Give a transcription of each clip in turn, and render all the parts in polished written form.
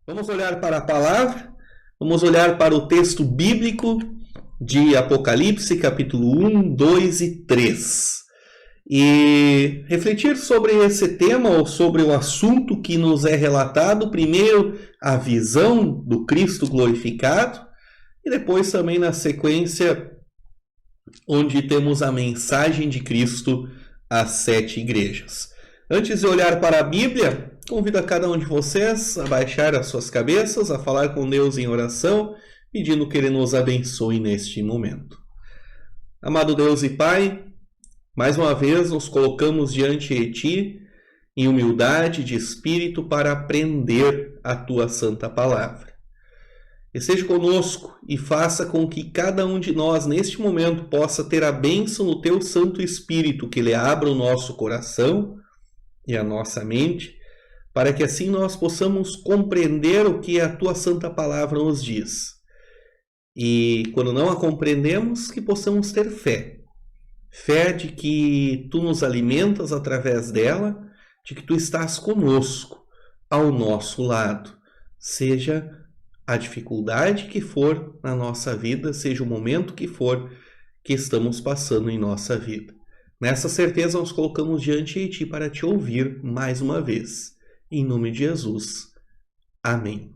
Vamos olhar para a palavra, vamos olhar para o texto bíblico de Apocalipse, capítulo 1, 2 e 3. E refletir sobre esse tema ou sobre o assunto que nos é relatado, primeiro a visão do Cristo glorificado e depois também na sequência onde temos a mensagem de Cristo às 7 igrejas. Antes de olhar para a Bíblia, convido a cada um de vocês a baixar as suas cabeças, a falar com Deus em oração, pedindo que Ele nos abençoe neste momento. Amado Deus e Pai, mais uma vez nos colocamos diante de Ti, em humildade de espírito, para aprender a Tua santa palavra. Esteja conosco e faça com que cada um de nós, neste momento, possa ter a bênção do Teu Santo Espírito, que Ele abra o nosso coração e a nossa mente, para que assim nós possamos compreender o que a Tua Santa Palavra nos diz. E quando não a compreendemos, que possamos ter fé. Fé de que Tu nos alimentas através dela, de que Tu estás conosco, ao nosso lado. Seja a dificuldade que for na nossa vida, seja o momento que for que estamos passando em nossa vida. Nessa certeza, nós colocamos diante de Ti para Te ouvir mais uma vez. Em nome de Jesus. Amém.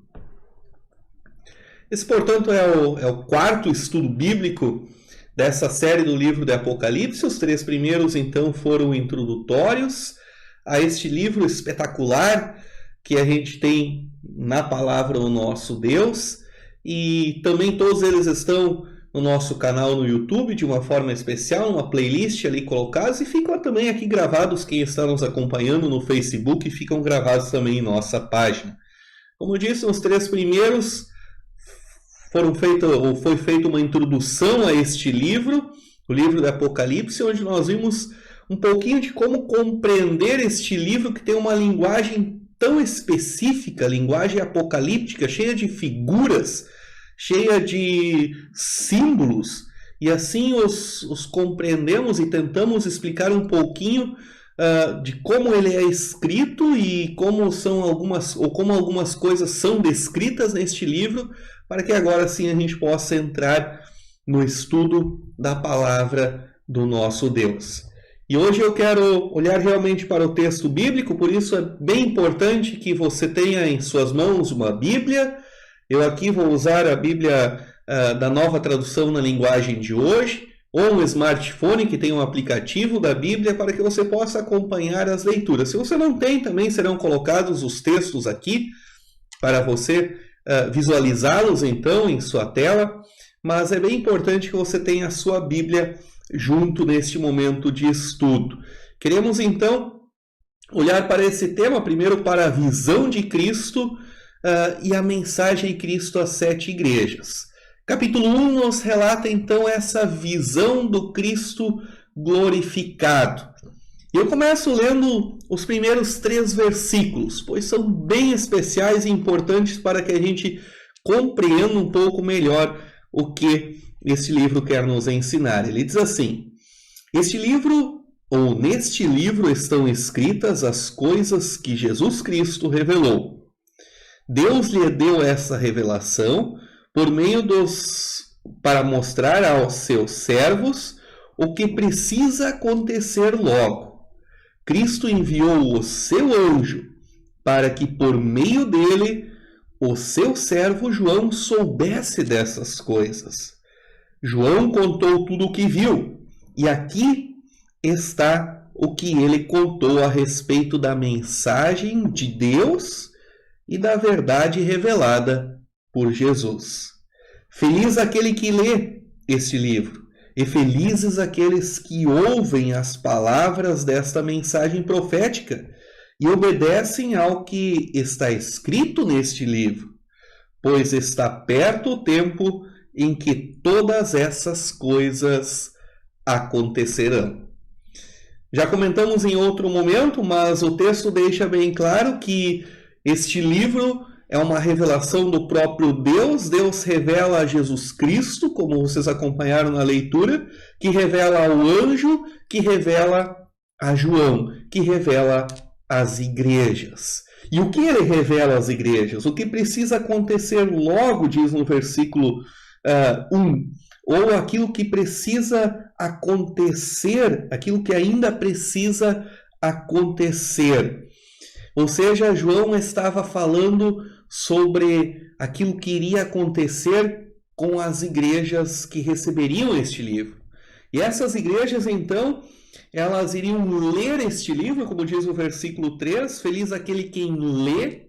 Esse, portanto, é o quarto estudo bíblico dessa série do livro de Apocalipse. Os 3 primeiros, então, foram introdutórios a este livro espetacular que a gente tem na palavra do nosso Deus. E também todos eles estão no nosso canal no YouTube, de uma forma especial, uma playlist ali colocados, e ficam também aqui gravados, quem está nos acompanhando no Facebook, ficam gravados também em nossa página. Como eu disse, os 3 primeiros foi feita uma introdução a este livro, o livro do Apocalipse, onde nós vimos um pouquinho de como compreender este livro que tem uma linguagem tão específica, linguagem apocalíptica, cheia de figuras, cheia de símbolos, e assim os compreendemos e tentamos explicar um pouquinho de como ele é escrito e como algumas coisas são descritas neste livro, para que agora sim a gente possa entrar no estudo da palavra do nosso Deus. E hoje eu quero olhar realmente para o texto bíblico, por isso é bem importante que você tenha em suas mãos uma Bíblia. Eu aqui vou usar a Bíblia da Nova Tradução na linguagem de hoje, ou um smartphone que tem um aplicativo da Bíblia para que você possa acompanhar as leituras. Se você não tem, também serão colocados os textos aqui para você visualizá-los então em sua tela, mas é bem importante que você tenha a sua Bíblia junto neste momento de estudo. Queremos então olhar para esse tema, primeiro para a visão de Cristo, e a mensagem de Cristo às 7 igrejas. Capítulo 1 nos relata então essa visão do Cristo glorificado. Eu começo lendo os primeiros 3 versículos, pois são bem especiais e importantes para que a gente compreenda um pouco melhor o que este livro quer nos ensinar. Ele diz assim: neste livro estão escritas as coisas que Jesus Cristo revelou. Deus lhe deu essa revelação para mostrar aos seus servos o que precisa acontecer logo. Cristo enviou o seu anjo para que, por meio dele, o seu servo João soubesse dessas coisas. João contou tudo o que viu, e aqui está o que ele contou a respeito da mensagem de Deus e da verdade revelada por Jesus. Feliz aquele que lê este livro, e felizes aqueles que ouvem as palavras desta mensagem profética e obedecem ao que está escrito neste livro, pois está perto o tempo em que todas essas coisas acontecerão. Já comentamos em outro momento, mas o texto deixa bem claro que este livro é uma revelação do próprio Deus. Deus revela a Jesus Cristo, como vocês acompanharam na leitura, que revela ao anjo, que revela a João, que revela as igrejas. E o que ele revela às igrejas? O que precisa acontecer logo, diz no versículo 1, ou aquilo que precisa acontecer, aquilo que ainda precisa acontecer. Ou seja, João estava falando sobre aquilo que iria acontecer com as igrejas que receberiam este livro. E essas igrejas, então, elas iriam ler este livro, como diz o versículo 3, feliz aquele quem lê,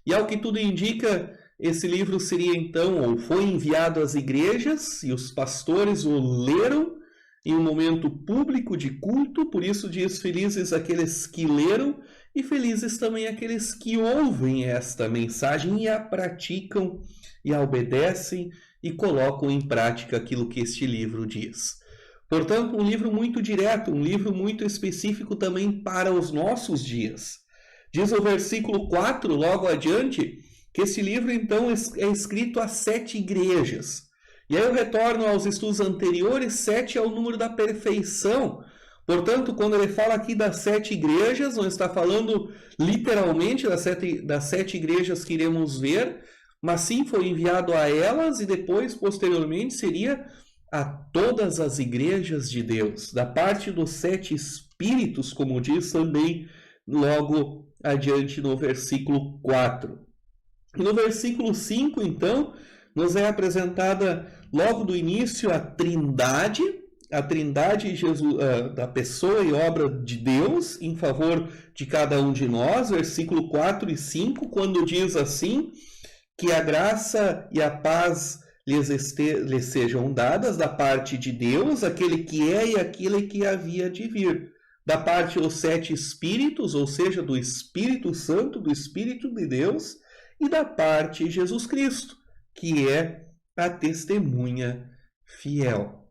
e ao que tudo indica, esse livro seria então, ou foi enviado às igrejas, e os pastores o leram em um momento público de culto, por isso diz felizes aqueles que leram, e felizes também aqueles que ouvem esta mensagem e a praticam, e a obedecem, e colocam em prática aquilo que este livro diz. Portanto, um livro muito direto, um livro muito específico também para os nossos dias. Diz o versículo 4, logo adiante, que esse livro, então, é escrito a 7 igrejas. E aí eu retorno aos estudos anteriores, 7 é o número da perfeição. Portanto, quando ele fala aqui das 7 igrejas, não está falando literalmente das sete igrejas que iremos ver, mas sim foi enviado a elas e depois, posteriormente, seria a todas as igrejas de Deus, da parte dos 7 espíritos, como diz também logo adiante no versículo 4. E no versículo 5, então, nos é apresentada logo do início a Trindade Jesus, da pessoa e obra de Deus em favor de cada um de nós, versículo 4 e 5, quando diz assim, que a graça e a paz lhes sejam dadas da parte de Deus, aquele que é e aquele que havia de vir. Da parte dos 7 espíritos, ou seja, do Espírito Santo, do Espírito de Deus, e da parte de Jesus Cristo, que é a testemunha fiel.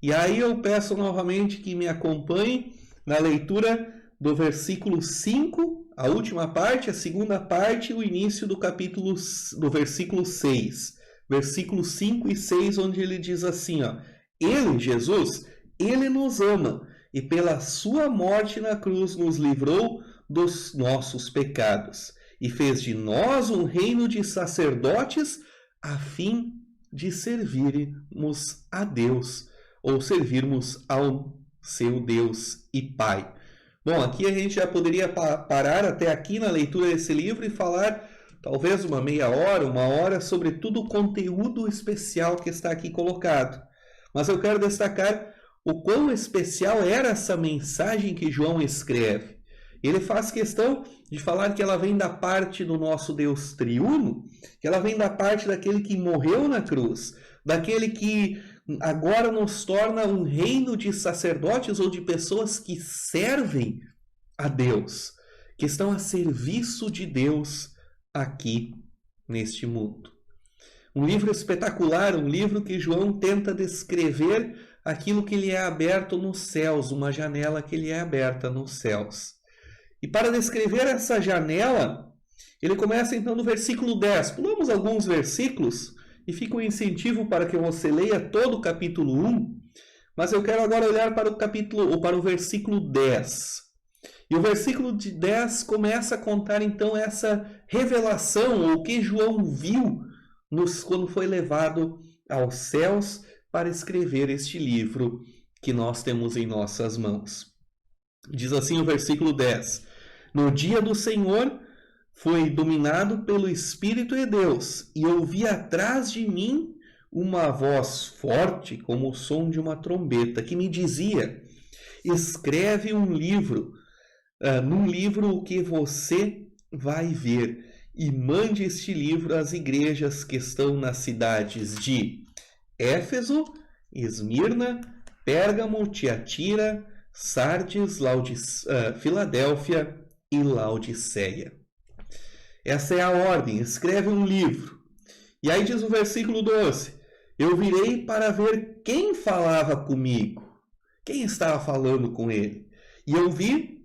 E aí eu peço novamente que me acompanhe na leitura do versículo 5, a última parte, a segunda parte, o início do versículo 6. Versículos 5 e 6, onde ele diz assim, ó, ele, Jesus, ele nos ama e pela sua morte na cruz nos livrou dos nossos pecados e fez de nós um reino de sacerdotes a fim de servirmos a Deus, ou servirmos ao seu Deus e Pai. Bom, aqui a gente já poderia parar até aqui na leitura desse livro e falar talvez uma meia hora, uma hora, sobre todo o conteúdo especial que está aqui colocado. Mas eu quero destacar o quão especial era essa mensagem que João escreve. Ele faz questão de falar que ela vem da parte do nosso Deus triuno, que ela vem da parte daquele que morreu na cruz, daquele que agora nos torna um reino de sacerdotes ou de pessoas que servem a Deus, que estão a serviço de Deus aqui neste mundo. Um livro espetacular, um livro que João tenta descrever aquilo que lhe é aberto nos céus, uma janela que lhe é aberta nos céus. E para descrever essa janela, ele começa então no versículo 10. Pulamos alguns versículos e fica um incentivo para que você leia todo o capítulo 1, mas eu quero agora olhar para o versículo 10. E o versículo de 10 começa a contar então essa revelação, ou o que João viu quando foi levado aos céus para escrever este livro que nós temos em nossas mãos. Diz assim o versículo 10: no dia do Senhor fui dominado pelo Espírito de Deus, e ouvi atrás de mim uma voz forte, como o som de uma trombeta, que me dizia: escreve num livro o que você vai ver, e mande este livro às igrejas que estão nas cidades de Éfeso, Esmirna, Pérgamo, Tiatira, Sardes, Filadélfia e Laodiceia. Essa é a ordem, escreve um livro. E aí diz o versículo 12: eu virei para ver quem falava comigo, quem estava falando com ele. E eu vi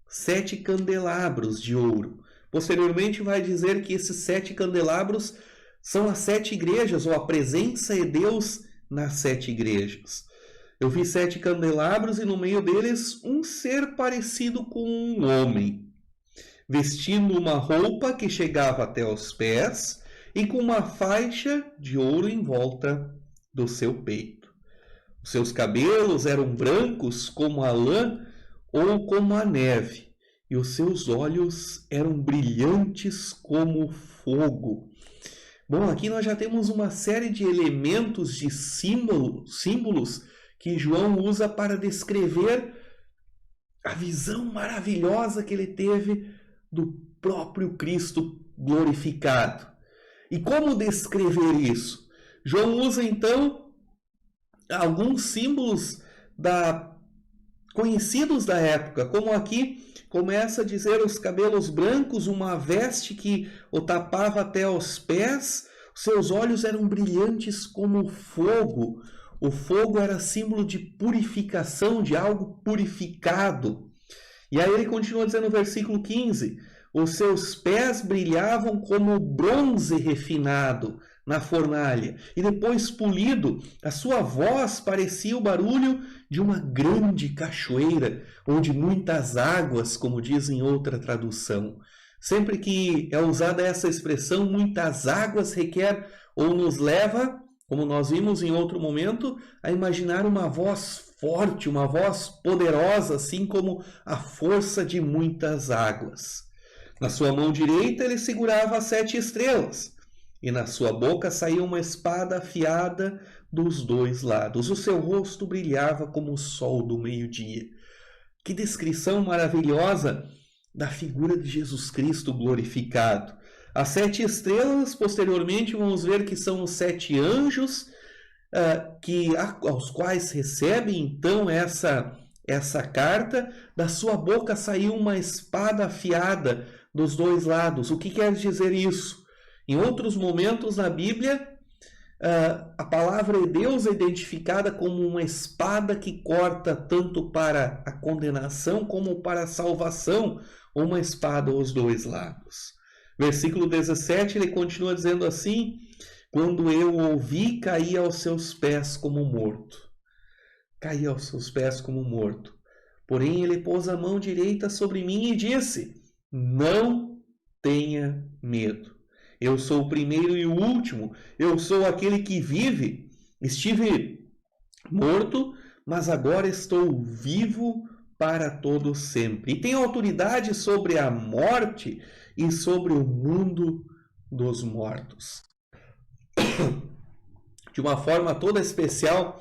7 candelabros de ouro. Posteriormente vai dizer que esses 7 candelabros são as 7 igrejas, ou a presença de Deus nas 7 igrejas. Eu vi 7 candelabros e no meio deles um ser parecido com um homem. vestindo uma roupa que chegava até os pés e com uma faixa de ouro em volta do seu peito. Os seus cabelos eram brancos como a lã ou como a neve, e os seus olhos eram brilhantes como fogo. Bom, aqui nós já temos uma série de elementos, de símbolos que João usa para descrever a visão maravilhosa que ele teve do próprio Cristo glorificado. E como descrever isso? João usa então alguns símbolos conhecidos da época, como aqui começa a dizer os cabelos brancos, uma veste que o tapava até os pés, seus olhos eram brilhantes como fogo. O fogo era símbolo de purificação, de algo purificado. E aí ele continua dizendo no versículo 15, os seus pés brilhavam como bronze refinado na fornalha, e depois polido, a sua voz parecia o barulho de uma grande cachoeira, ou de muitas águas, como diz em outra tradução. Sempre que é usada essa expressão, muitas águas, requer ou nos leva, como nós vimos em outro momento, a imaginar uma voz forte, uma voz poderosa, assim como a força de muitas águas. Na sua mão direita ele segurava as 7 estrelas, e na sua boca saía uma espada afiada dos 2 lados. O seu rosto brilhava como o sol do meio-dia. Que descrição maravilhosa da figura de Jesus Cristo glorificado. As 7 estrelas, posteriormente, vamos ver que são os 7 anjos, aos quais recebem então essa carta. Da sua boca saiu uma espada afiada dos 2 lados. O que quer dizer isso? Em outros momentos na Bíblia, a palavra de Deus é identificada como uma espada que corta tanto para a condenação como para a salvação, uma espada aos 2 lados. Versículo 17, ele continua dizendo assim, quando eu ouvi, caí aos seus pés como morto. Caí aos seus pés como morto. Porém, ele pôs a mão direita sobre mim e disse, não tenha medo. Eu sou o primeiro e o último. Eu sou aquele que vive. Estive morto, mas agora estou vivo para todo sempre. E tenho autoridade sobre a morte e sobre o mundo dos mortos. De uma forma toda especial,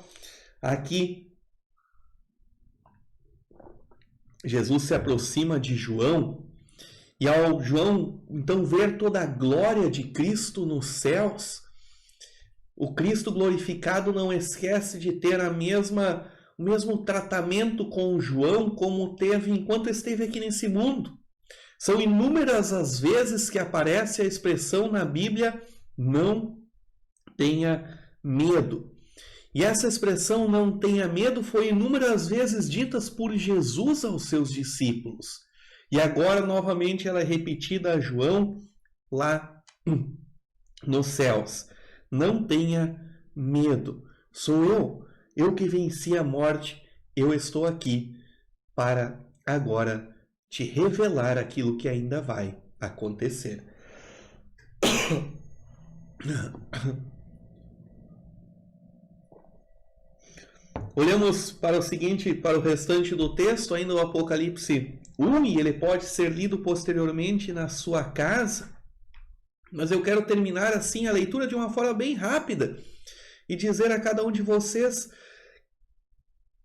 aqui Jesus se aproxima de João. E ao João, então, ver toda a glória de Cristo nos céus, o Cristo glorificado não esquece de ter o mesmo tratamento com João como teve enquanto esteve aqui nesse mundo. São inúmeras as vezes que aparece a expressão na Bíblia, não tenha medo. E essa expressão, não tenha medo, foi inúmeras vezes ditas por Jesus aos seus discípulos. E agora, novamente, ela é repetida a João lá nos céus. Não tenha medo. Sou eu que venci a morte. Eu estou aqui para agora te revelar aquilo que ainda vai acontecer. Olhamos para o restante do texto, ainda o Apocalipse 1, e ele pode ser lido posteriormente na sua casa. Mas eu quero terminar assim a leitura de uma forma bem rápida e dizer a cada um de vocês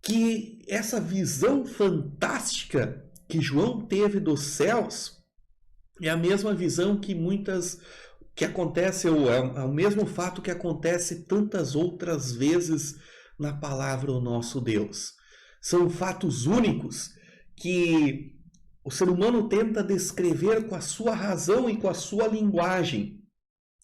que essa visão fantástica que João teve dos céus é a mesma visão que acontece, ou é o mesmo fato que acontece tantas outras vezes na palavra do nosso Deus. São fatos únicos que o ser humano tenta descrever com a sua razão e com a sua linguagem.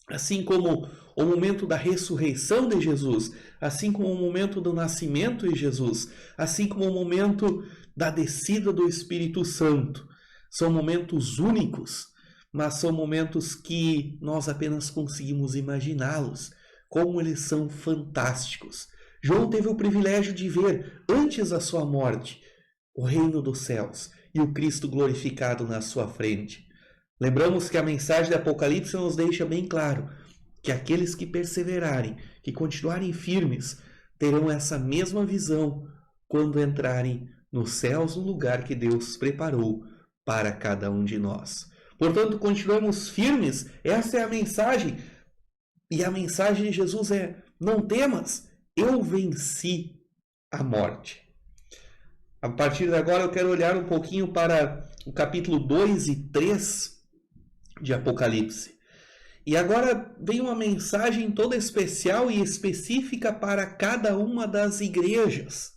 Assim como o momento da ressurreição de Jesus, assim como o momento do nascimento de Jesus, assim como o momento da descida do Espírito Santo. São momentos únicos, mas são momentos que nós apenas conseguimos imaginá-los, como eles são fantásticos. João teve o privilégio de ver, antes da sua morte, o reino dos céus e o Cristo glorificado na sua frente. Lembramos que a mensagem do Apocalipse nos deixa bem claro que aqueles que perseverarem, que continuarem firmes, terão essa mesma visão quando entrarem nos céus, no lugar que Deus preparou para cada um de nós. Portanto, continuamos firmes, essa é a mensagem. E a mensagem de Jesus é: não temas, eu venci a morte. A partir de agora eu quero olhar um pouquinho para o capítulo 2 e 3 de Apocalipse. E agora vem uma mensagem toda especial e específica para cada uma das igrejas,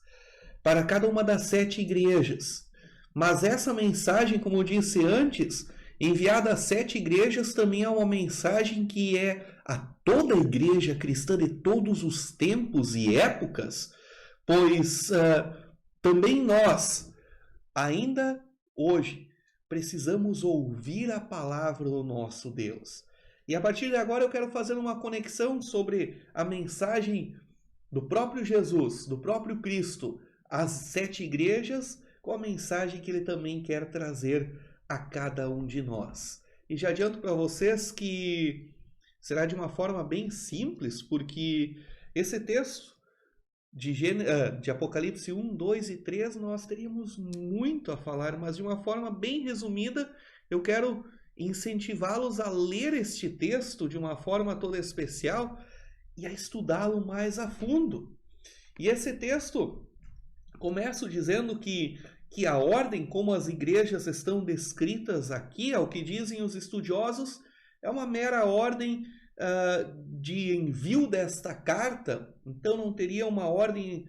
para cada uma das 7 igrejas. Mas essa mensagem, como eu disse antes, enviada às 7 igrejas, também é uma mensagem que é a toda a igreja cristã de todos os tempos e épocas, pois também nós, ainda hoje, precisamos ouvir a palavra do nosso Deus. E a partir de agora eu quero fazer uma conexão sobre a mensagem do próprio Jesus, do próprio Cristo, às 7 igrejas, com a mensagem que ele também quer trazer a cada um de nós. E já adianto para vocês que será de uma forma bem simples, porque esse texto de Apocalipse 1, 2 e 3 nós teríamos muito a falar, mas de uma forma bem resumida, eu quero incentivá-los a ler este texto de uma forma toda especial e a estudá-lo mais a fundo. E esse texto começa dizendo que a ordem como as igrejas estão descritas aqui, ao que dizem os estudiosos, é uma mera ordem de envio desta carta. Então não teria uma ordem,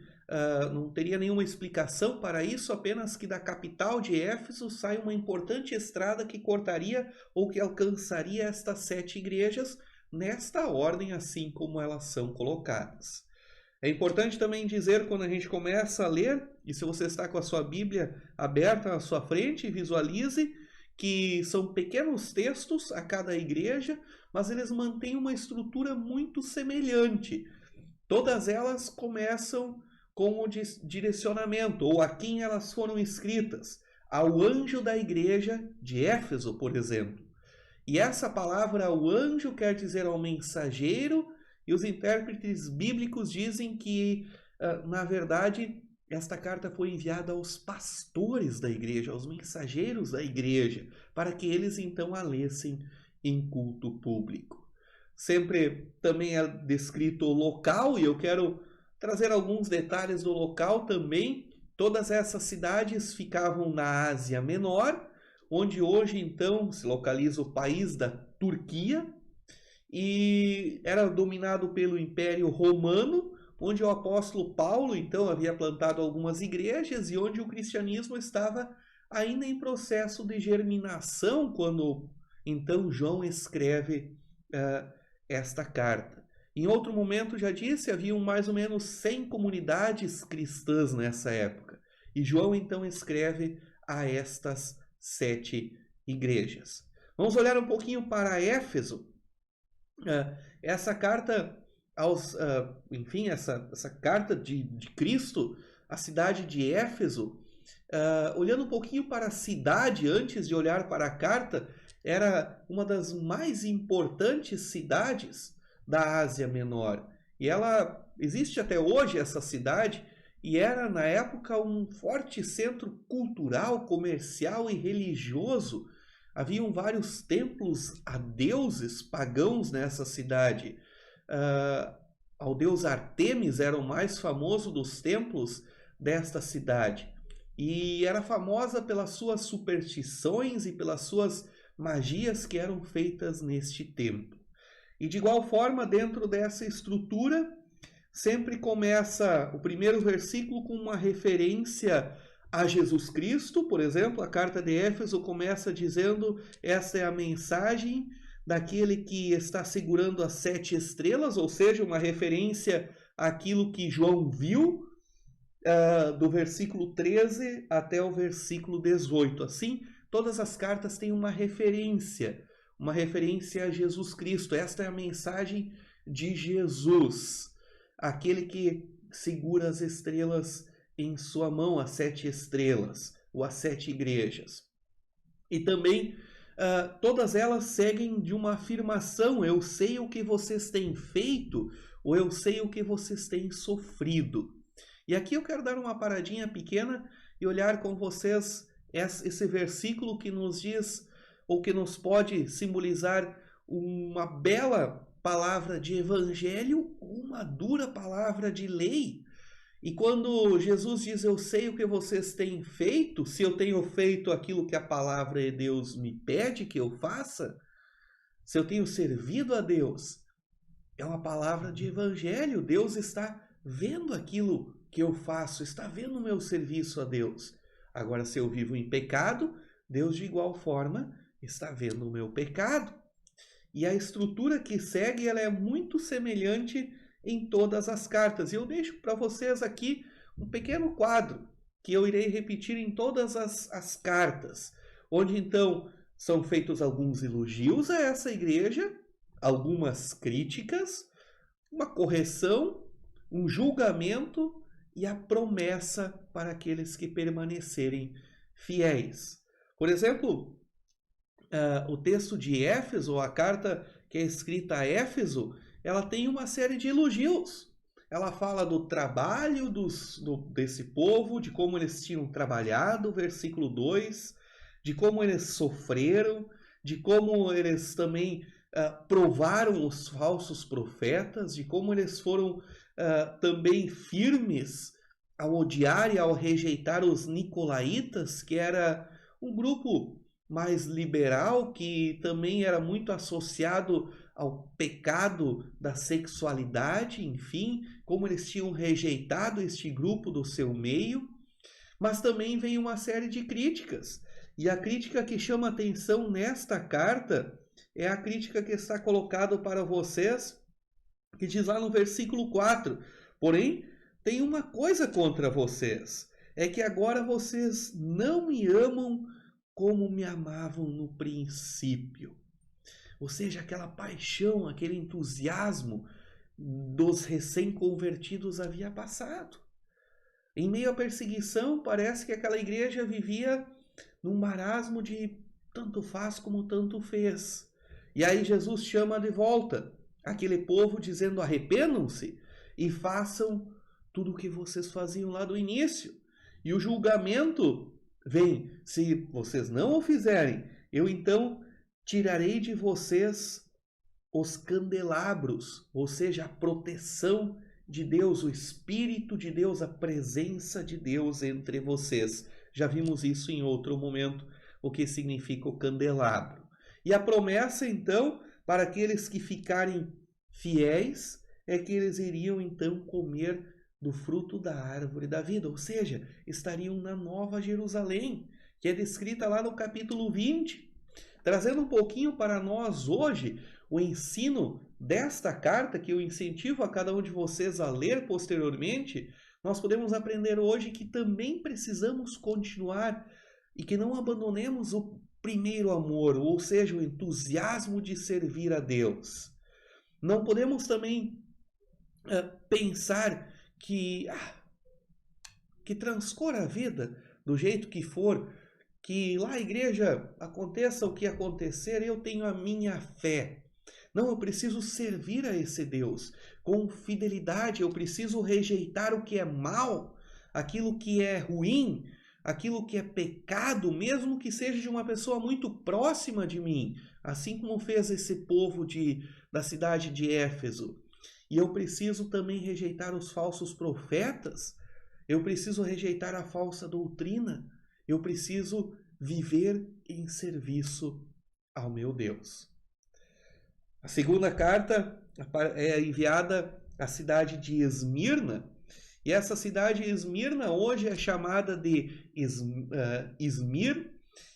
não teria nenhuma explicação para isso, apenas que da capital de Éfeso sai uma importante estrada que cortaria ou que alcançaria estas 7 igrejas nesta ordem, assim como elas são colocadas. É importante também dizer, quando a gente começa a ler, e se você está com a sua Bíblia aberta à sua frente, visualize que são pequenos textos a cada igreja, mas eles mantêm uma estrutura muito semelhante. Todas elas começam com o direcionamento, ou a quem elas foram escritas, ao anjo da igreja de Éfeso, por exemplo. E essa palavra, o anjo, quer dizer ao mensageiro, e os intérpretes bíblicos dizem que, na verdade, esta carta foi enviada aos pastores da igreja, aos mensageiros da igreja, para que eles então a lessem em culto público. Sempre também é descrito o local, e eu quero trazer alguns detalhes do local também. Todas essas cidades ficavam na Ásia Menor, onde hoje então se localiza o país da Turquia, e era dominado pelo Império Romano, onde o apóstolo Paulo então havia plantado algumas igrejas e onde o cristianismo estava ainda em processo de germinação quando então João escreve esta carta. Em outro momento, já disse, haviam mais ou menos 100 comunidades cristãs nessa época. E João então escreve a estas 7 igrejas. Vamos olhar um pouquinho para Éfeso. Essa carta essa carta de Cristo, a cidade de Éfeso, olhando um pouquinho para a cidade antes de olhar para a carta, era uma das mais importantes cidades da Ásia Menor. E ela existe até hoje, essa cidade, e era na época um forte centro cultural, comercial e religioso. Haviam vários templos a deuses pagãos nessa cidade. Ao deus Artemis era o mais famoso dos templos desta cidade. E era famosa pelas suas superstições e pelas suas magias que eram feitas neste templo. E de igual forma, dentro dessa estrutura, sempre começa o primeiro versículo com uma referência a Jesus Cristo. Por exemplo, a carta de Éfeso começa dizendo: esta é a mensagem daquele que está segurando as 7 estrelas, ou seja, uma referência àquilo que João viu, do versículo 13 até o versículo 18. Assim, todas as cartas têm uma referência a Jesus Cristo. Esta é a mensagem de Jesus, aquele que segura as estrelas em sua mão, as 7 estrelas, ou as 7 igrejas. E também todas elas seguem de uma afirmação: eu sei o que vocês têm feito, ou eu sei o que vocês têm sofrido. E aqui eu quero dar uma paradinha pequena e olhar com vocês esse versículo que nos diz, ou que nos pode simbolizar uma bela palavra de evangelho ou uma dura palavra de lei. E quando Jesus diz: eu sei o que vocês têm feito, se eu tenho feito aquilo que a palavra de Deus me pede que eu faça, se eu tenho servido a Deus, é uma palavra de evangelho. Deus está vendo aquilo que eu faço, está vendo o meu serviço a Deus. Agora, se eu vivo em pecado, Deus de igual forma está vendo o meu pecado. E a estrutura que segue, ela é muito semelhante em todas as cartas. E eu deixo para vocês aqui um pequeno quadro que eu irei repetir em todas as cartas, onde então são feitos alguns elogios a essa igreja, algumas críticas, uma correção, um julgamento e a promessa para aqueles que permanecerem fiéis. Por exemplo, o texto de Éfeso, a carta que é escrita a Éfeso, ela tem uma série de elogios. Ela fala do trabalho desse povo, de como eles tinham trabalhado, versículo 2, de como eles sofreram, de como eles também provaram os falsos profetas, de como eles foram também firmes ao odiar e ao rejeitar os nicolaítas, que era um grupo mais liberal, que também era muito associado ao pecado da sexualidade, enfim, como eles tinham rejeitado este grupo do seu meio. Mas também vem uma série de críticas, e a crítica que chama atenção nesta carta é a crítica que está colocada para vocês, que diz lá no versículo 4, porém, tem uma coisa contra vocês, é que agora vocês não me amam como me amavam no princípio. Ou seja, aquela paixão, aquele entusiasmo dos recém-convertidos havia passado. Em meio à perseguição, parece que aquela igreja vivia num marasmo de tanto faz como tanto fez. E aí Jesus chama de volta aquele povo dizendo: arrependam-se e façam tudo o que vocês faziam lá do início. E o julgamento vem: se vocês não o fizerem, eu então tirarei de vocês os candelabros, ou seja, a proteção de Deus, o Espírito de Deus, a presença de Deus entre vocês. Já vimos isso em outro momento, o que significa o candelabro. E a promessa, então, para aqueles que ficarem fiéis, é que eles iriam, então, comer do fruto da árvore da vida, ou seja, estariam na Nova Jerusalém, que é descrita lá no capítulo 20. Trazendo um pouquinho para nós hoje, o ensino desta carta, que eu incentivo a cada um de vocês a ler posteriormente, nós podemos aprender hoje que também precisamos continuar e que não abandonemos o primeiro amor, ou seja, o entusiasmo de servir a Deus. Não podemos também pensar que transcorra a vida do jeito que for, que lá a igreja aconteça o que acontecer, eu tenho a minha fé. Não, eu preciso servir a esse Deus com fidelidade, eu preciso rejeitar o que é mal, aquilo que é ruim, aquilo que é pecado, mesmo que seja de uma pessoa muito próxima de mim, assim como fez esse povo da cidade de Éfeso. E eu preciso também rejeitar os falsos profetas, eu preciso rejeitar a falsa doutrina, eu preciso viver em serviço ao meu Deus. A segunda carta é enviada à cidade de Esmirna, e essa cidade de Esmirna hoje é chamada de Izmir,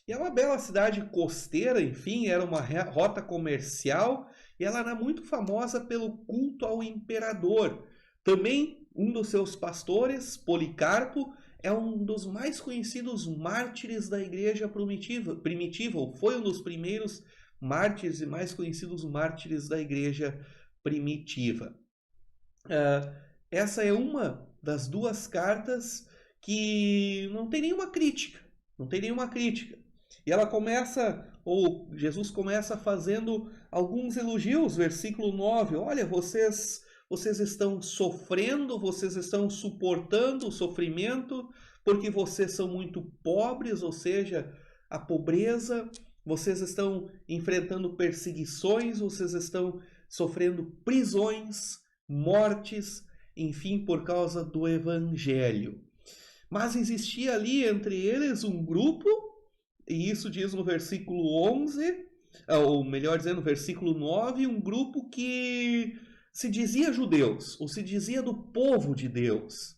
e é uma bela cidade costeira, enfim, era uma rota comercial, e ela era muito famosa pelo culto ao imperador. Também um dos seus pastores, Policarpo, é um dos mais conhecidos mártires da igreja primitiva, ou foi um dos primeiros mártires e mais conhecidos mártires da igreja primitiva. Essa é uma das duas cartas que não tem nenhuma crítica, E ela começa ou Jesus começa fazendo alguns elogios, versículo 9, olha, vocês estão sofrendo, vocês estão suportando o sofrimento, porque vocês são muito pobres, ou seja, a pobreza, vocês estão enfrentando perseguições, vocês estão sofrendo prisões, mortes, enfim, por causa do Evangelho. Mas existia ali entre eles um grupo, e isso diz no versículo 11, ou melhor dizendo, no versículo 9, um grupo que se dizia judeus, ou se dizia do povo de Deus,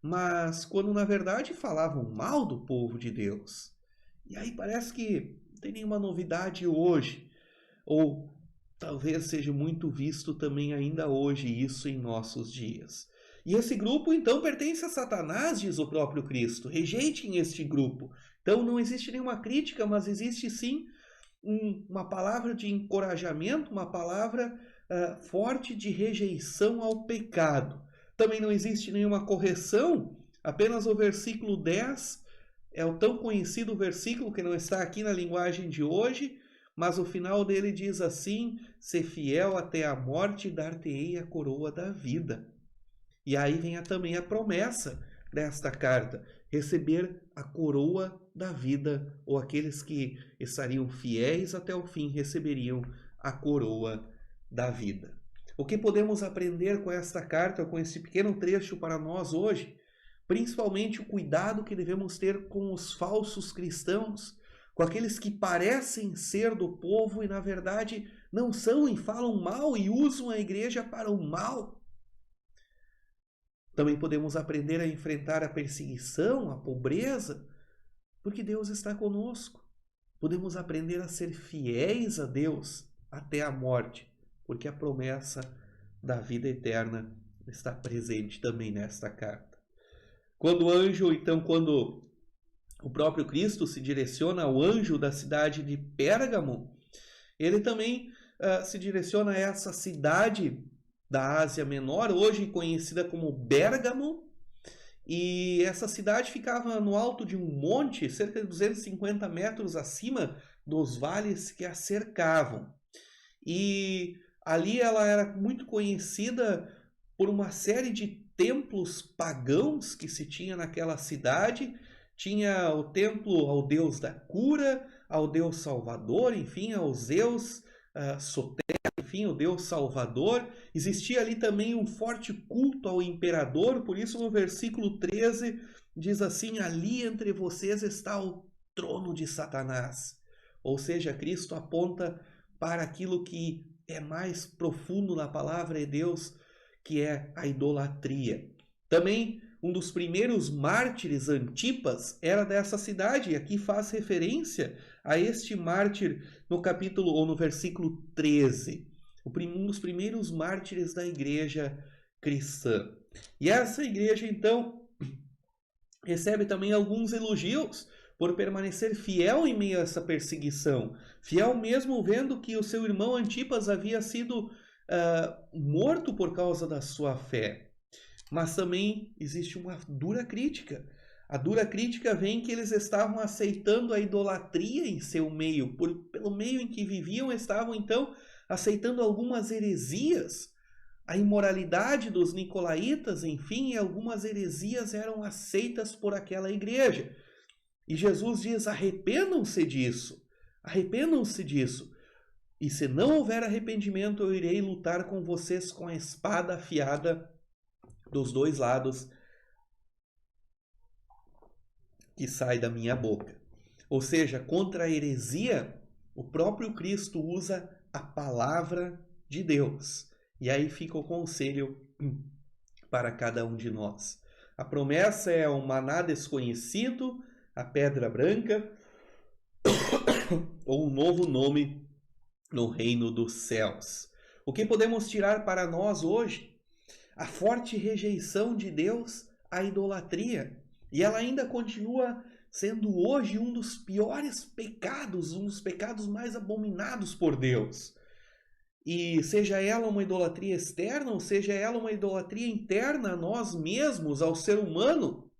mas quando na verdade falavam mal do povo de Deus. E aí parece que não tem nenhuma novidade hoje, ou talvez seja muito visto também ainda hoje isso em nossos dias. E esse grupo então pertence a Satanás, diz o próprio Cristo. Rejeitem este grupo. Então não existe nenhuma crítica, mas existe sim uma palavra de encorajamento, uma palavra forte de rejeição ao pecado. Também não existe nenhuma correção, apenas o versículo 10 é o tão conhecido versículo que não está aqui na linguagem de hoje, mas o final dele diz assim: ser fiel até a morte, dar-te-ei a coroa da vida. E aí vem também a promessa desta carta, receber a coroa da vida, ou aqueles que estariam fiéis até o fim receberiam a coroa da vida. O que podemos aprender com esta carta, com esse pequeno trecho para nós hoje? Principalmente o cuidado que devemos ter com os falsos cristãos, com aqueles que parecem ser do povo e na verdade não são e falam mal e usam a igreja para o mal. Também podemos aprender a enfrentar a perseguição, a pobreza, porque Deus está conosco. Podemos aprender a ser fiéis a Deus até a morte, porque a promessa da vida eterna está presente também nesta carta. Quando o próprio Cristo se direciona ao anjo da cidade de Pérgamo, ele também se direciona a essa cidade da Ásia Menor, hoje conhecida como Bérgamo, e essa cidade ficava no alto de um monte, cerca de 250 metros acima dos vales que a cercavam. E ali ela era muito conhecida por uma série de templos pagãos que se tinha naquela cidade. Tinha o templo ao deus da cura, ao deus Salvador, enfim, ao Zeus Soter, enfim, o Deus Salvador. Existia ali também um forte culto ao imperador, por isso no versículo 13 diz assim: ali entre vocês está o trono de Satanás. Ou seja, Cristo aponta para aquilo que é mais profundo na palavra de Deus, que é a idolatria. Também um dos primeiros mártires, Antipas, era dessa cidade, e aqui faz referência a este mártir no capítulo ou no versículo 13. Um dos primeiros mártires da igreja cristã. E essa igreja, então, recebe também alguns elogios por permanecer fiel em meio a essa perseguição. Fiel mesmo vendo que o seu irmão Antipas havia sido morto por causa da sua fé. Mas também existe uma dura crítica. A dura crítica vem que eles estavam aceitando a idolatria em seu meio. Pelo meio em que viviam, estavam então aceitando algumas heresias. A imoralidade dos nicolaítas, enfim, algumas heresias eram aceitas por aquela igreja. E Jesus diz: arrependam-se disso. Arrependam-se disso. E se não houver arrependimento, eu irei lutar com vocês com a espada afiada dos dois lados que sai da minha boca. Ou seja, contra a heresia, o próprio Cristo usa a palavra de Deus. E aí fica o conselho para cada um de nós. A promessa é o maná desconhecido, a pedra branca, ou um novo nome no reino dos céus. O que podemos tirar para nós hoje? A forte rejeição de Deus à idolatria. E ela ainda continua sendo hoje um dos piores pecados, um dos pecados mais abominados por Deus. E seja ela uma idolatria externa, ou seja ela uma idolatria interna a nós mesmos, ao ser humano,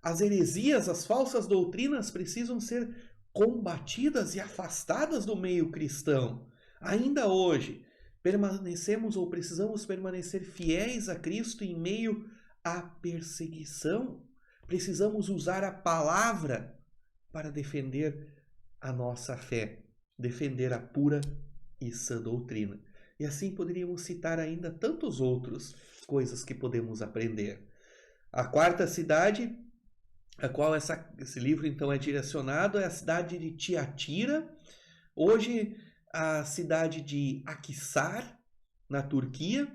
as heresias, as falsas doutrinas precisam ser combatidas e afastadas do meio cristão. Ainda hoje, permanecemos ou precisamos permanecer fiéis a Cristo em meio à perseguição. Precisamos usar a palavra para defender a nossa fé, defender a pura e sã doutrina. E assim poderíamos citar ainda tantos outros coisas que podemos aprender. A quarta cidade a qual esse livro então é direcionado é a cidade de Tiatira, hoje a cidade de Akhisar, na Turquia,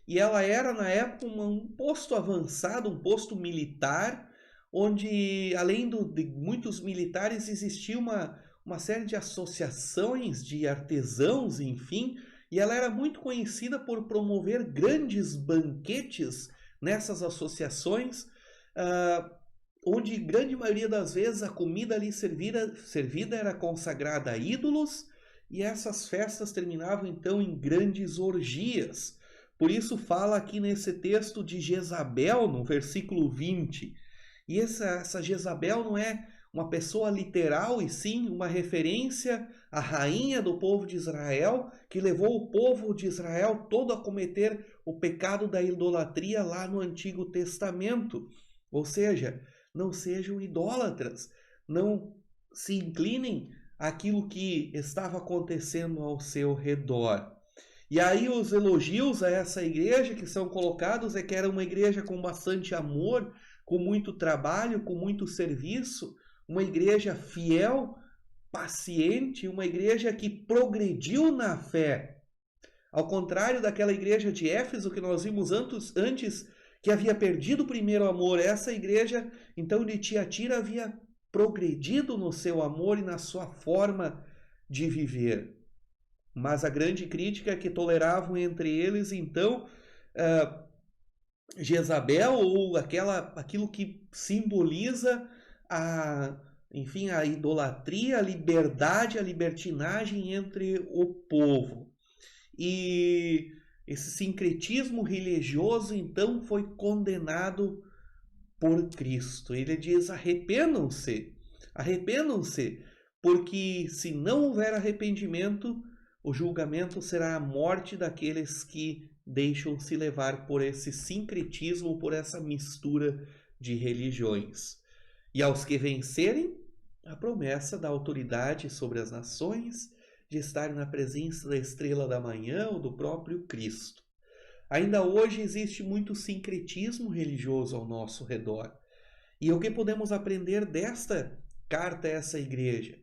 e ela era na época um posto avançado, um posto militar, onde além de muitos militares existia uma série de associações de artesãos, enfim, e ela era muito conhecida por promover grandes banquetes nessas associações, onde grande maioria das vezes a comida ali servida era consagrada a ídolos, e essas festas terminavam então em grandes orgias. Por isso fala aqui nesse texto de Jezabel, no versículo 20. E essa Jezabel não é uma pessoa literal, e sim uma referência à rainha do povo de Israel, que levou o povo de Israel todo a cometer o pecado da idolatria lá no Antigo Testamento. Ou seja, não sejam idólatras, não se inclinem àquilo que estava acontecendo ao seu redor. E aí os elogios a essa igreja que são colocados é que era uma igreja com bastante amor, com muito trabalho, com muito serviço, uma igreja fiel, paciente, uma igreja que progrediu na fé. Ao contrário daquela igreja de Éfeso que nós vimos antes, que havia perdido o primeiro amor, essa igreja, então, de Tiatira havia progredido no seu amor e na sua forma de viver. Mas a grande crítica é que toleravam entre eles, então, Jezabel, ou aquilo que simboliza a idolatria, a liberdade, a libertinagem entre o povo. E esse sincretismo religioso, então, foi condenado por Cristo. Ele diz: arrependam-se, porque se não houver arrependimento, o julgamento será a morte daqueles que deixam se levar por esse sincretismo, por essa mistura de religiões. E aos que vencerem, a promessa da autoridade sobre as nações, de estar na presença da estrela da manhã ou do próprio Cristo. Ainda hoje existe muito sincretismo religioso ao nosso redor. E o que podemos aprender desta carta a essa igreja?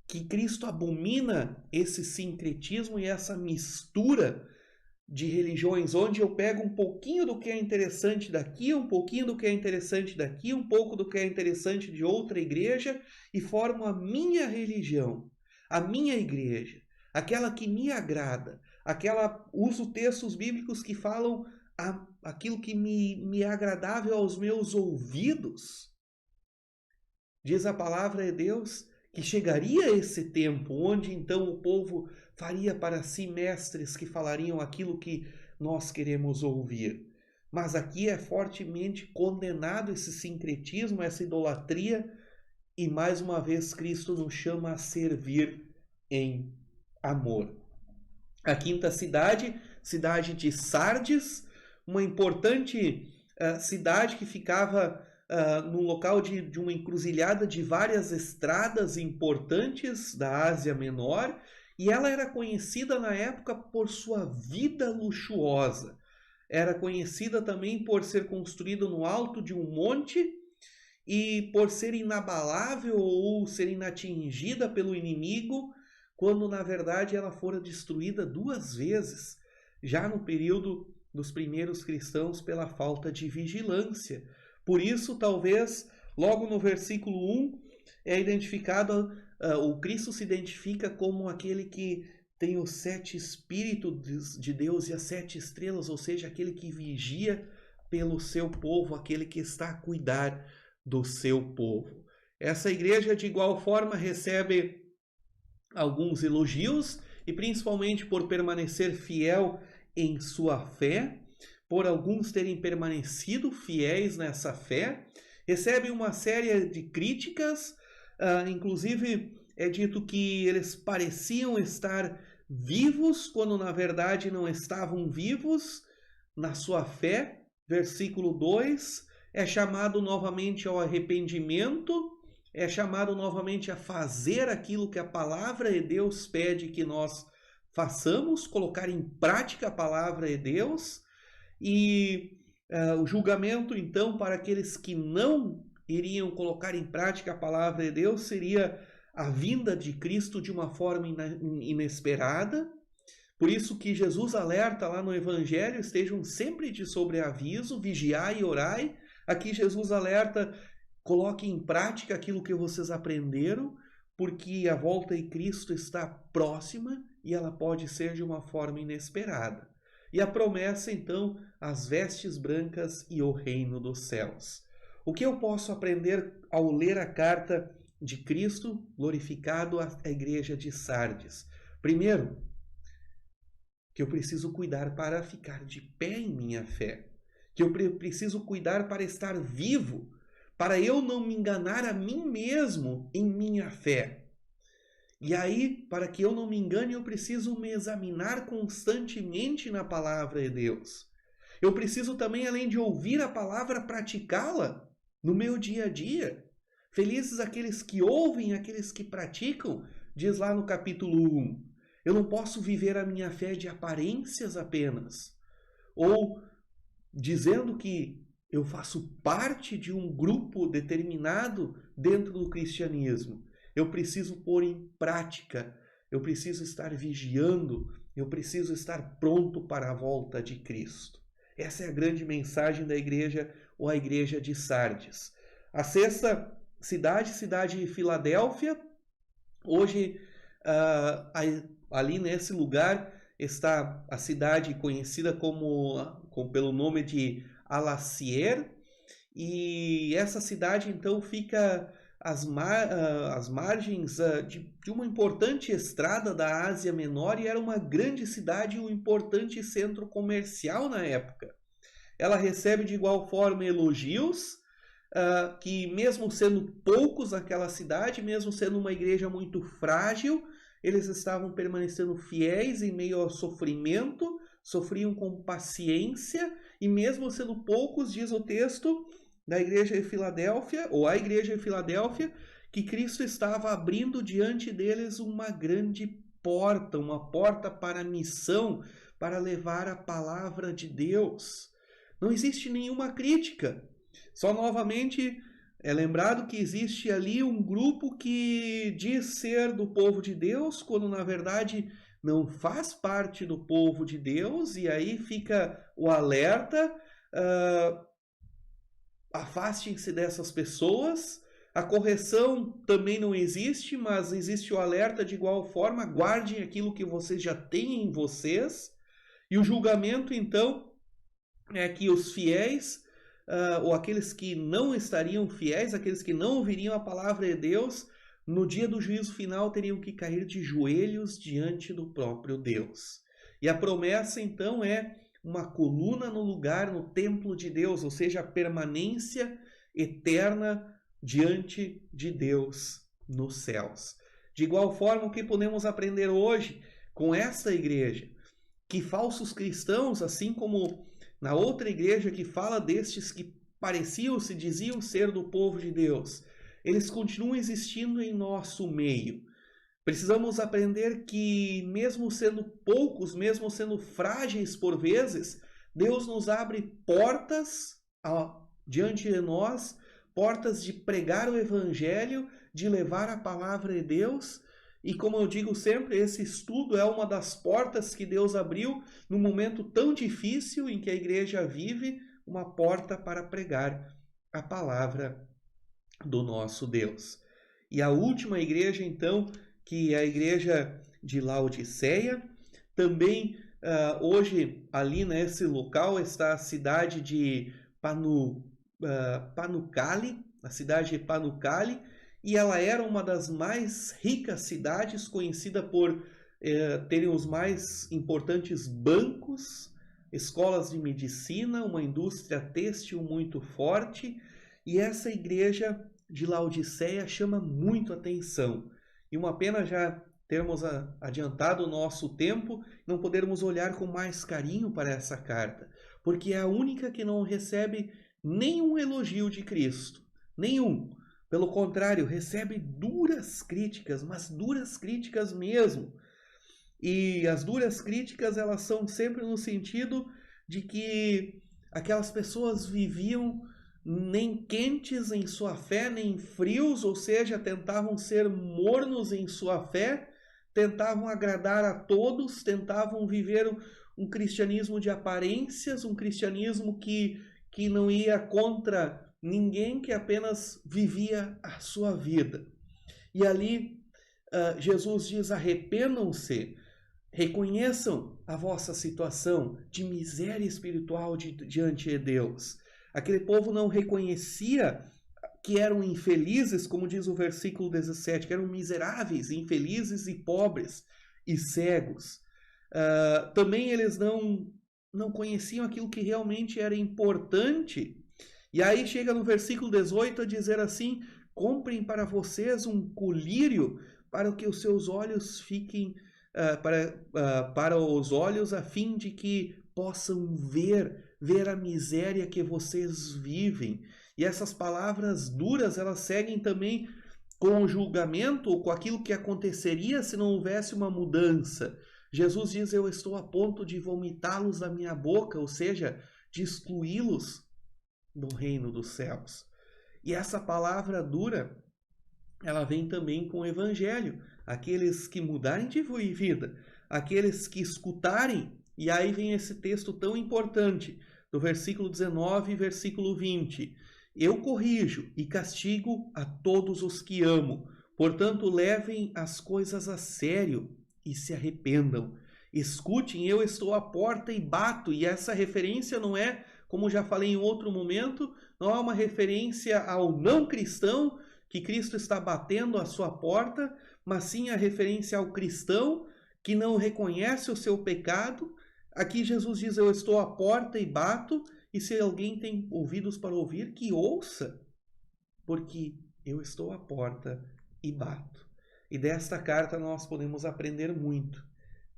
Que Cristo abomina esse sincretismo e essa mistura de religiões, onde eu pego um pouquinho do que é interessante daqui, um pouquinho do que é interessante daqui, um pouco do que é interessante de outra igreja e formo a minha religião, a minha igreja, aquela que me agrada, uso textos bíblicos que falam aquilo que me é agradável aos meus ouvidos. Diz a palavra de Deus que chegaria esse tempo onde então o povo faria para si mestres que falariam aquilo que nós queremos ouvir. Mas aqui é fortemente condenado esse sincretismo, essa idolatria, e mais uma vez Cristo nos chama a servir em amor. A quinta cidade de Sardes, uma importante cidade que ficava num local de uma encruzilhada de várias estradas importantes da Ásia Menor, e ela era conhecida na época por sua vida luxuosa. Era conhecida também por ser construída no alto de um monte e por ser inabalável ou ser inatingida pelo inimigo, quando na verdade ela fora destruída 2 vezes, já no período dos primeiros cristãos, pela falta de vigilância. Por isso, talvez, logo no versículo 1, é identificado, o Cristo se identifica como aquele que tem os 7 Espíritos de Deus e as 7 estrelas, ou seja, aquele que vigia pelo seu povo, aquele que está a cuidar do seu povo. Essa igreja, de igual forma, recebe alguns elogios, e principalmente por permanecer fiel em sua fé, por alguns terem permanecido fiéis nessa fé. Recebe uma série de críticas, inclusive é dito que eles pareciam estar vivos, quando na verdade não estavam vivos na sua fé. Versículo 2, é chamado novamente ao arrependimento, é chamado novamente a fazer aquilo que a palavra de Deus pede que nós façamos, colocar em prática a palavra de Deus. E o julgamento, então, para aqueles que não iriam colocar em prática a palavra de Deus seria a vinda de Cristo de uma forma inesperada. Por isso que Jesus alerta lá no Evangelho: estejam sempre de sobreaviso, vigiai e orai. Aqui Jesus alerta: coloquem em prática aquilo que vocês aprenderam, porque a volta de Cristo está próxima e ela pode ser de uma forma inesperada. E a promessa, então, as vestes brancas e o reino dos céus. O que eu posso aprender ao ler a carta de Cristo glorificado à igreja de Sardes? Primeiro, que eu preciso cuidar para ficar de pé em minha fé. Que eu preciso cuidar para estar vivo, para eu não me enganar a mim mesmo em minha fé. E aí, para que eu não me engane, eu preciso me examinar constantemente na palavra de Deus. Eu preciso também, além de ouvir a palavra, praticá-la no meu dia a dia. Felizes aqueles que ouvem, aqueles que praticam, diz lá no capítulo 1. Eu não posso viver a minha fé de aparências apenas, ou dizendo que eu faço parte de um grupo determinado dentro do cristianismo. Eu preciso pôr em prática, eu preciso estar vigiando, eu preciso estar pronto para a volta de Cristo. Essa é a grande mensagem da igreja, ou a igreja de Sardes. A sexta cidade de Filadélfia. Hoje, ali nesse lugar está a cidade conhecida pelo nome de Alacier, e essa cidade então fica às margens de uma importante estrada da Ásia Menor, e era uma grande cidade e um importante centro comercial na época. Ela recebe de igual forma elogios, que mesmo sendo poucos naquela cidade, mesmo sendo uma igreja muito frágil, eles estavam permanecendo fiéis em meio ao sofrimento, sofriam com paciência, e mesmo sendo poucos, diz o texto da igreja de Filadélfia, ou a igreja de Filadélfia, que Cristo estava abrindo diante deles uma grande porta, uma porta para a missão, para levar a palavra de Deus. Não existe nenhuma crítica. Só novamente é lembrado que existe ali um grupo que diz ser do povo de Deus, quando na verdade não faz parte do povo de Deus, e aí fica o alerta: afastem-se dessas pessoas. A correção também não existe, mas existe o alerta de igual forma: guardem aquilo que vocês já têm em vocês. E o julgamento, então, é que os fiéis, ou aqueles que não estariam fiéis, aqueles que não ouviriam a palavra de Deus, no dia do juízo final teriam que cair de joelhos diante do próprio Deus. E a promessa, então, é uma coluna no lugar, no templo de Deus, ou seja, a permanência eterna diante de Deus nos céus. De igual forma, o que podemos aprender hoje com esta igreja? Que falsos cristãos, assim como na outra igreja que fala destes que se diziam ser do povo de Deus, eles continuam existindo em nosso meio. Precisamos aprender que, mesmo sendo poucos, mesmo sendo frágeis por vezes, Deus nos abre portas diante de nós, portas de pregar o Evangelho, de levar a palavra de Deus. E como eu digo sempre, esse estudo é uma das portas que Deus abriu num momento tão difícil em que a igreja vive, uma porta para pregar a palavra do nosso Deus. E a última igreja, então, que é a igreja de Laodiceia. Também hoje ali nesse local está a cidade de Pamukkale, a cidade de Pamukkale, e ela era uma das mais ricas cidades, conhecida por terem os mais importantes bancos, escolas de medicina, uma indústria têxtil muito forte, e essa igreja de Laodiceia chama muito atenção. E uma pena já termos adiantado o nosso tempo, não podermos olhar com mais carinho para essa carta, porque é a única que não recebe nenhum elogio de Cristo, nenhum. Pelo contrário, recebe duras críticas, mas duras críticas mesmo. E as duras críticas, elas são sempre no sentido de que aquelas pessoas viviam nem quentes em sua fé, nem frios, ou seja, tentavam ser mornos em sua fé, tentavam agradar a todos, tentavam viver um cristianismo de aparências, um cristianismo que não ia contra ninguém, que apenas vivia a sua vida. E ali Jesus diz: arrependam-se, reconheçam a vossa situação de miséria espiritual diante de Deus. Aquele povo não reconhecia que eram infelizes, como diz o versículo 17, que eram miseráveis, infelizes e pobres e cegos. Também eles não conheciam aquilo que realmente era importante. E aí chega no versículo 18 a dizer assim: comprem para vocês um colírio para que os seus olhos fiquem para os olhos, a fim de que possam ver a miséria que vocês vivem. E essas palavras duras, elas seguem também com o julgamento, ou com aquilo que aconteceria se não houvesse uma mudança. Jesus diz: eu estou a ponto de vomitá-los da minha boca, ou seja, de excluí-los do reino dos céus. E essa palavra dura, ela vem também com o evangelho. Aqueles que mudarem de vida, aqueles que escutarem, e aí vem esse texto tão importante, do versículo 19 e versículo 20. Eu corrijo e castigo a todos os que amo, portanto levem as coisas a sério e se arrependam. Escutem, eu estou à porta e bato, e essa referência não é, como já falei em outro momento, não é uma referência ao não cristão, que Cristo está batendo à sua porta, mas sim a referência ao cristão que não reconhece o seu pecado. Aqui Jesus diz: eu estou à porta e bato, e se alguém tem ouvidos para ouvir, que ouça, porque eu estou à porta e bato. E desta carta nós podemos aprender muito,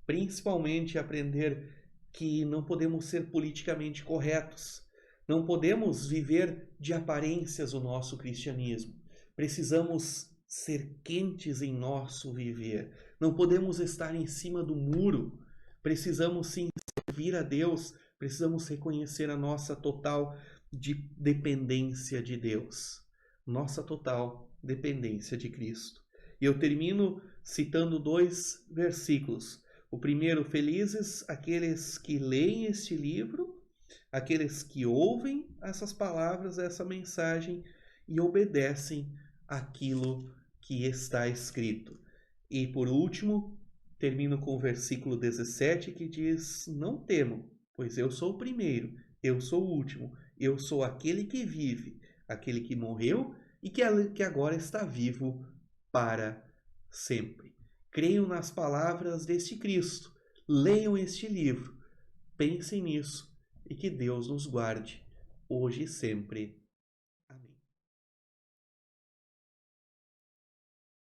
principalmente aprender que não podemos ser politicamente corretos, não podemos viver de aparências o nosso cristianismo. Precisamos ser quentes em nosso viver. Não podemos estar em cima do muro. Precisamos sim servir a Deus. Precisamos reconhecer a nossa total dependência de Deus. Nossa total dependência de Cristo. E eu termino citando 2 versículos. O primeiro: felizes aqueles que leem este livro, aqueles que ouvem essas palavras, essa mensagem e obedecem aquilo que está escrito. E por último, termino com o versículo 17 que diz: não temam, pois eu sou o primeiro, eu sou o último, eu sou aquele que vive, aquele que morreu e que agora está vivo para sempre. Creiam nas palavras deste Cristo, leiam este livro, pensem nisso e que Deus nos guarde, hoje e sempre.